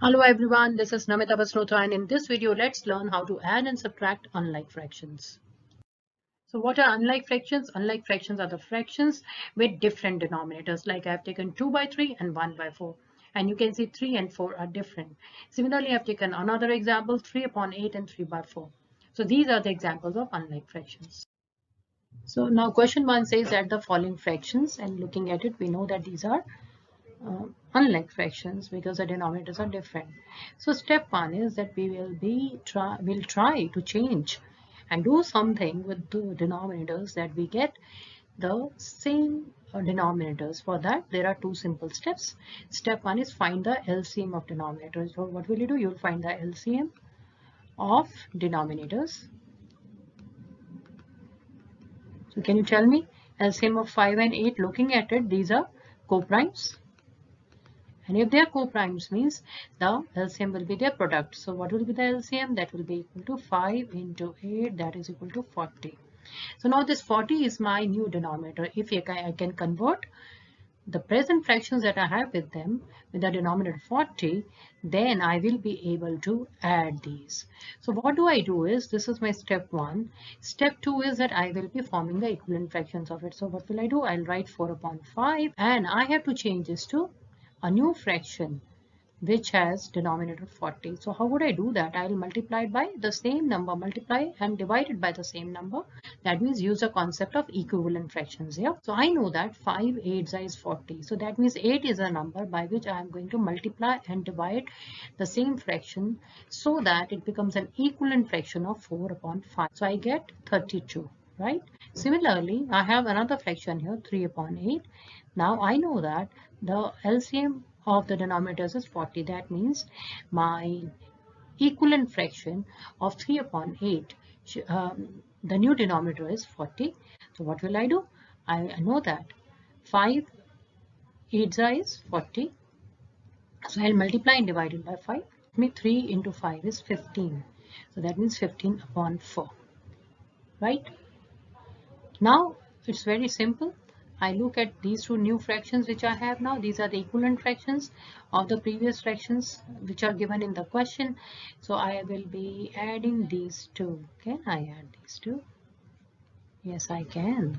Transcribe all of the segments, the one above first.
Hello everyone, this is Namita Basnota, and in this video let's learn how to add and subtract unlike fractions. So what are unlike fractions? Unlike fractions are the fractions with different denominators. Like I have taken 2 by 3 and 1 by 4. And you can see 3 and 4 are different. Similarly, I have taken another example, 3 upon 8 and 3 by 4. So these are the examples of unlike fractions. So now question 1 says that the following fractions, and looking at it we know that these are unlike fractions because the denominators are different. So step 1 is that we will try to change and do something with the denominators that we get the same denominators. For that there are two simple steps. Step 1 is find the LCM of denominators. So what will you do? You'll find the LCM of denominators. So can you tell me LCM of 5 and 8? Looking at it, these are co-primes. And if they are co-primes means the LCM will be their product. So what will be the LCM? That will be equal to 5 into 8, that is equal to 40. So now this 40 is my new denominator. If I can convert the present fractions that I have with them with the denominator 40, then I will be able to add these. So what do I do is, this is my step 1. Step 2 is that I will be forming the equivalent fractions of it. So what will I do? I'll write 4 upon 5 and I have to change this to a new fraction which has denominator 40. So how would I do that? I will multiply it by the same number, multiply and divide it by the same number. That means use the concept of equivalent fractions here. So I know that 5 8 is 40. So that means 8 is a number by which I am going to multiply and divide the same fraction so that it becomes an equivalent fraction of 4 upon 5. So I get 32, right? Similarly, I have another fraction here, 3 upon 8. Now I know that the LCM of the denominators is 40. That means my equivalent fraction of 3 upon 8, the new denominator is 40. So what will I do? I know that 5 8 is 40. So I'll multiply and divide it by 5. 3 into 5 is 15. So that means 15 upon 4. Right? Now it's very simple. I look at these two new fractions which I have now. These are the equivalent fractions of the previous fractions which are given in the question. So I will be adding these two. Can I add these two? Yes, I can.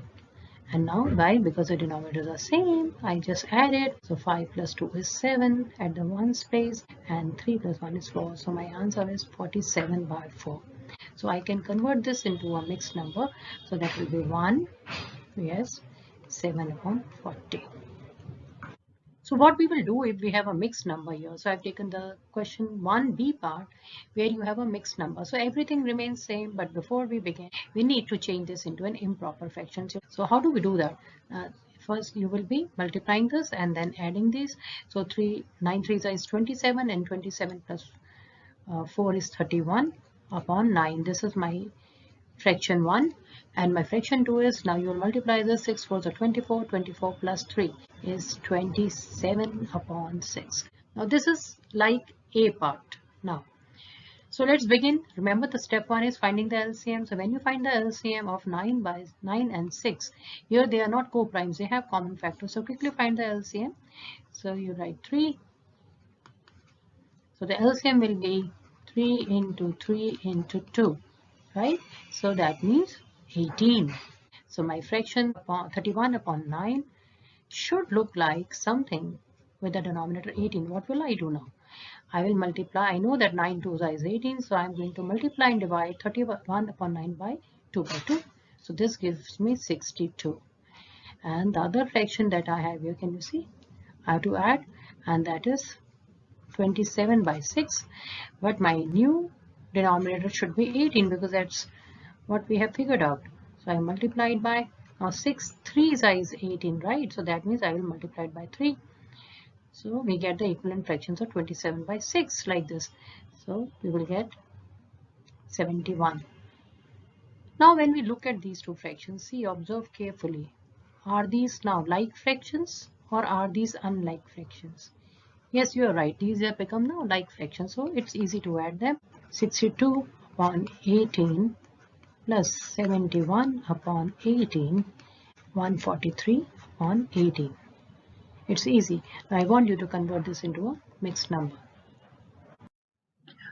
And now why? Because the denominators are same, I just add it. So 5 plus 2 is 7 at the one space and 3 plus 1 is 4. So my answer is 47 by 4. So I can convert this into a mixed number. So that will be 1, yes, 7 upon 40. So what we will do if we have a mixed number here. So I've taken the question 1b part where you have a mixed number. So everything remains same, but before we begin, we need to change this into an improper fraction. So how do we do that? First you will be multiplying this and then adding these. So 9 3s is 27 and 27 plus 4 is 31 upon 9. This is my fraction 1 and my fraction 2 is, now you will multiply this, 6 4s are 24, 24 plus 3 is 27 upon 6. Now this is like a part. Now so let's begin. Remember the step 1 is finding the LCM. So when you find the LCM of 9 and 6, here they are not co-primes, they have common factors. So quickly find the LCM. So you write 3. So the LCM will be 3 into 3 into 2. Right? So that means 18. So my fraction 31 upon 9 should look like something with the denominator 18. What will I do now? I will multiply. I know that 9 2s is 18. So I am going to multiply and divide 31 upon 9 by 2 by 2. So this gives me 62. And the other fraction that I have here, can you see? I have to add, and that is 27 by 6. But my new denominator should be 18 because that's what we have figured out. So I multiplied by, now 6 3s is 18, right? So that means I will multiply it by 3. So we get the equivalent fractions of 27 by 6 like this. So we will get 71. Now when we look at these two fractions, see, observe carefully. Are these now like fractions or are these unlike fractions? Yes, you are right. These have become now like fractions. So it's easy to add them. 62 upon 18 plus 71 upon 18, 143 upon 18. It's easy. I want you to convert this into a mixed number.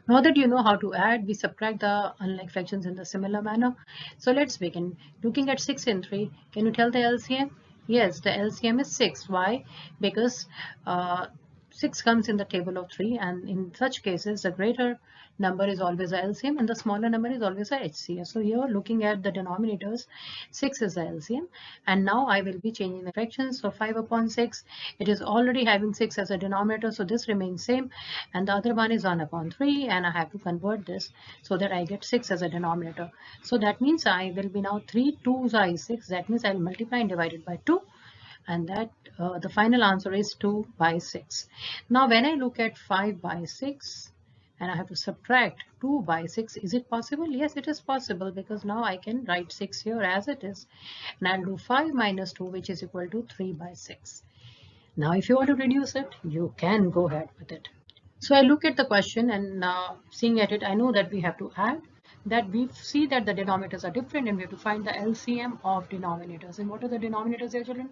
Now that you know how to add, we subtract the unlike fractions in the similar manner. So let's begin. Looking at 6 and 3, can you tell the LCM? Yes, the LCM is 6. Why? Because 6 comes in the table of 3, and in such cases the greater number is always a LCM and the smaller number is always a HCF. So here looking at the denominators, 6 is the LCM, and now I will be changing the fractions. So 5 upon 6, it is already having 6 as a denominator, so this remains same, and the other one is 1 upon 3, and I have to convert this so that I get 6 as a denominator. So that means I will be now 3 2s are 6. That means I will multiply and divide it by 2, and that the final answer is 2 by 6. Now when I look at 5 by 6 and I have to subtract 2 by 6, is it possible? Yes, it is possible, because now I can write 6 here as it is, and I'll do 5 minus 2, which is equal to 3 by 6. Now if you want to reduce it, you can go ahead with it. So I look at the question, and seeing at it, I know that we have to add, that we see that the denominators are different, and we have to find the LCM of denominators. And what are the denominators there, children?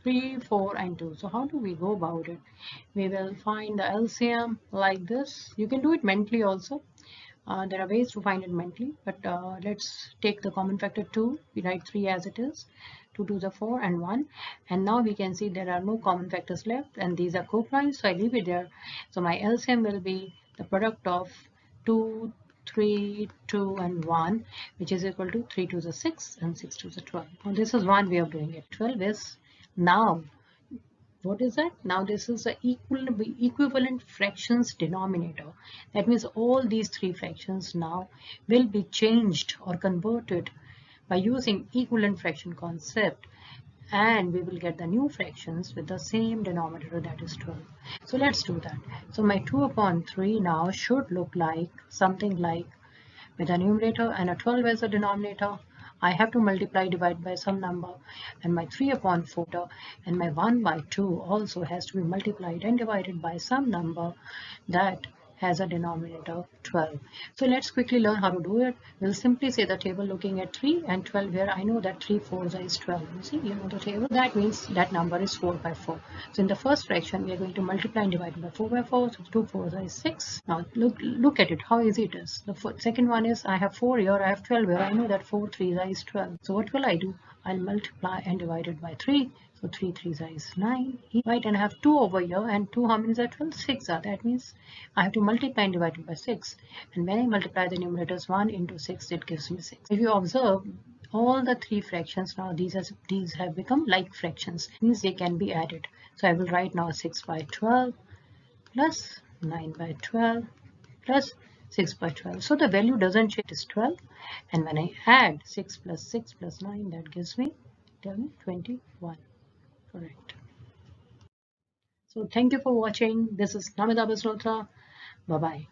3, 4, and 2. So how do we go about it? We will find the LCM like this. You can do it mentally also. There are ways to find it mentally, but let's take the common factor 2. We write 3 as it is. 2 to the 4 and 1, and now we can see there are no common factors left, and these are coprimes, so I leave it there. So my LCM will be the product of 2, 3, 2, and 1, which is equal to 3 to the 6 and 6 to the 12. Now this is one way of doing it. 12 is now, what is that? Now this is the equivalent fractions denominator. That means all these three fractions now will be changed or converted by using equivalent fraction concept, and we will get the new fractions with the same denominator, that is 12. So let's do that. So my 2 upon 3 now should look like something like, with a numerator and a 12 as a denominator, I have to multiply divide by some number, and my 3 upon 4 and my 1 by 2 also has to be multiplied and divided by some number that has a denominator 12. So let's quickly learn how to do it. We'll simply say the table looking at 3 and 12 here. I know that 3 4s is 12. You see, you know the table. That means that number is 4 by 4. So in the first fraction, we are going to multiply and divide by 4 by 4. So 2 4s is 6. Now look at it, how easy it is. The second one is, I have 4 here, I have 12 here. I know that 4 3s is 12. So what will I do? I'll multiply and divide it by 3. So 3 3s is 9, right? And I have 2 over here, and 2, how many are 12? 6 are. That means I have to multiply and divide it by 6. And when I multiply the numerators 1 into 6, it gives me 6. If you observe, all the three fractions now, these have become like fractions. Means they can be added. So I will write now 6 by 12 plus 9 by 12 plus 6 by 12. So the value doesn't change, it is 12. And when I add 6 plus 9, that gives me, tell me, 21. Correct. So thank you for watching. This is Namita Basnotra. Bye bye.